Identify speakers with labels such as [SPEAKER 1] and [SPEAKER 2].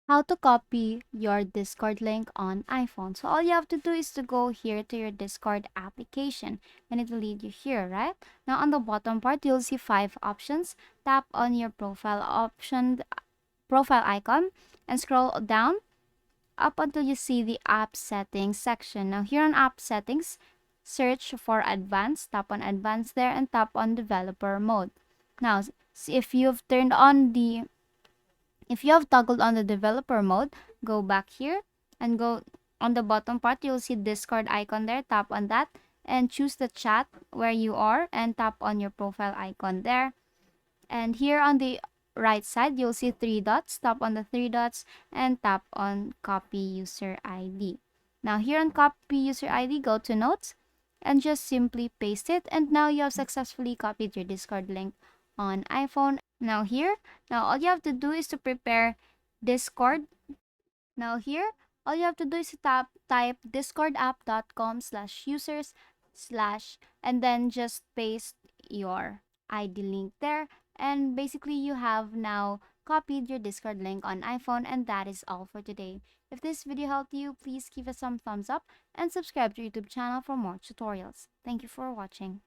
[SPEAKER 1] How to copy your Discord link on iPhone. So all you have to do is to go here to your Discord application and it will lead you here, right? Now on the bottom part, you'll see 5 options. Tap on your profile icon and scroll down up until you see the app settings section. Now here on app settings, search for advanced, tap on advanced there and tap on developer mode. Now, if you've turned on the if you have toggled on the developer mode, go back here and go on the bottom part, you'll see Discord icon there. Tap on that and choose the chat where you are and tap on your profile icon there. And here on the right side, you'll see 3 dots. Tap on the 3 dots and tap on copy user ID. Now here on copy user ID, go to notes and just simply paste it. And now you have successfully copied your Discord link on iPhone. Now all you have to do is to prepare Discord. Now here, all you have to do is to type discordapp.com/users slash and then just paste your ID link there. And basically you have now copied your Discord link on iPhone, and that is all for today. If this video helped you, please give us some thumbs up and subscribe to our YouTube channel for more tutorials. Thank you for watching.